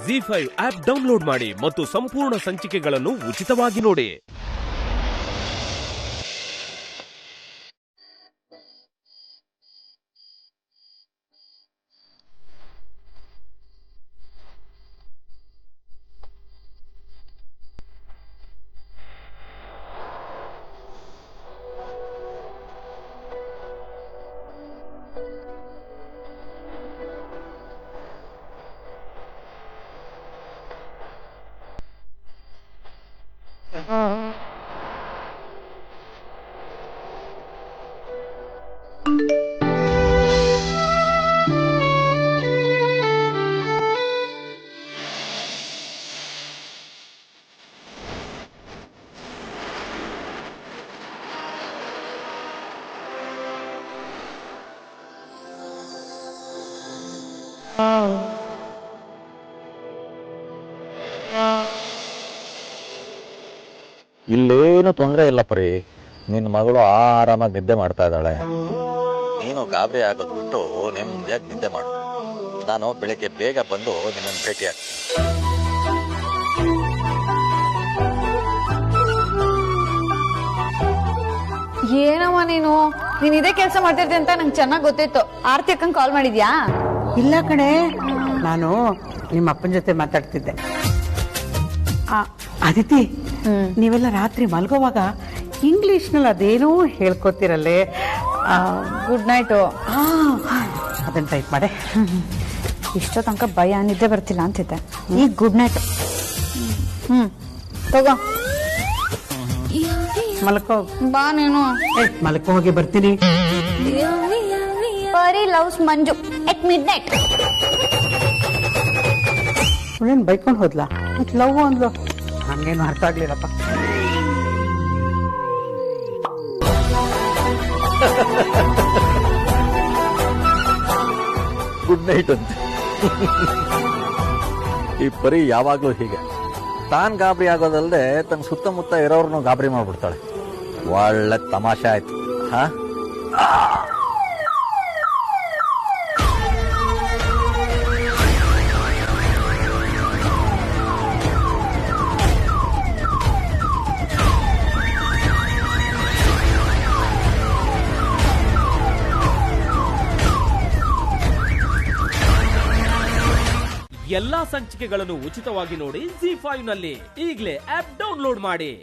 ZEE5 app download ಮಾಡಿ ಮತ್ತು ಸಂಪೂರ್ಣ ಸಂಚಿಕೆಗಳನ್ನು ಉಚಿತವಾಗಿ ನೋಡಿ. ಇಲ್ಲೇನು ತೊಂದರೆ ಇಲ್ಲ ಪರಿ. ನಿನ್ನ ಮಗಳು ಆರಾಮಾಗಿ ನಿದ್ದೆ ಮಾಡ್ತಾ ಇದ್ದಾಳೆ. ನೀನು ಗಾಬರಿ ಆಗೋದು ಬಿಟ್ಟು ನೆಮ್ಮದಿಯಾಗಿ ನಿದ್ದೆ ಮಾಡು. ನಾನು ಬೆಳಿಗ್ಗೆ ಬೇಗ ಬಂದು ನಿನ್ನನ್ನು ಭೇಟಿಯಾಗ್ತೀನಿ. ಏನಮ್ಮ ನೀನು ಇದೇ ಕೆಲಸ ಮಾಡ್ತಿರ್ತಿ ಅಂತ ನಂಗೆ ಚೆನ್ನಾಗಿ ಗೊತ್ತಿತ್ತು. ಆರ್ತಿ ಅಕ್ಕಂಗೆ ಕಾಲ್ ಮಾಡಿದ್ಯಾ? ಇಲ್ಲ ಕಣೆ, ನಾನು ನಿಮ್ಮ ಅಪ್ಪನ ಜೊತೆ ಮಾತಾಡ್ತಿದ್ದೆ. ಅದಿತಿ, ನೀವೆಲ್ಲ ರಾತ್ರಿ ಮಲ್ಗೋವಾಗ ಇಂಗ್ಲಿಷ್ನಲ್ಲಿ ಅದೇನೋ ಹೇಳ್ಕೊತಿರಲ್ಲೇ, ಗುಡ್ ನೈಟು. ಅದನ್ನ ಟೈಪ್ ಮಾಡೆ. ಇಷ್ಟೋ ತನಕ ಭಯ ನಿದ್ದೆ ಬರ್ತಿಲ್ಲ ಅಂತಿದ್ದೆ, ಈಗ ಗುಡ್ ನೈಟ್. ತಗೋ ಮಲ್ಕೋ ಬಾ ನೀನು. ಮಲ್ಕೋ ಹೋಗಿ ಬರ್ತೀನಿ. ಪರಿ ಲವ್ಸ್ ಮಂಜು ಎಟ್ ಮಿಡ್ ನೈಟ್. ಅವಳೇನು ಬೈಕೊಂಡು ಹೋದ್ಲಾ? ಲವ್ ಅಂದ್ಲು, ಹಂಗೇನು ಅರ್ಥ ಆಗ್ಲಿಲ್ಲಪ್ಪ. ಗುಡ್ ನೈಟ್ ಅಂತ. ಈ ಪರಿ ಯಾವಾಗ್ಲೂ ಹೀಗೆ, ತಾನ್ ಗಾಬರಿ ಆಗೋದಲ್ದೆ ತನ್ನ ಸುತ್ತಮುತ್ತ ಇರೋರ್ನು ಗಾಬರಿ ಮಾಡ್ಬಿಡ್ತಾಳೆ. ಒಳ್ಳೆ ತಮಾಷೆ ಆಯ್ತು. ಹಾ, ಎಲ್ಲಾ ಸಂಚಿಕೆಗಳನ್ನು ಉಚಿತವಾಗಿ ನೋಡಿ ZEE5 ನಲ್ಲಿ. ಈಗಲೇ ಆಪ್ ಡೌನ್ಲೋಡ್ ಮಾಡಿ.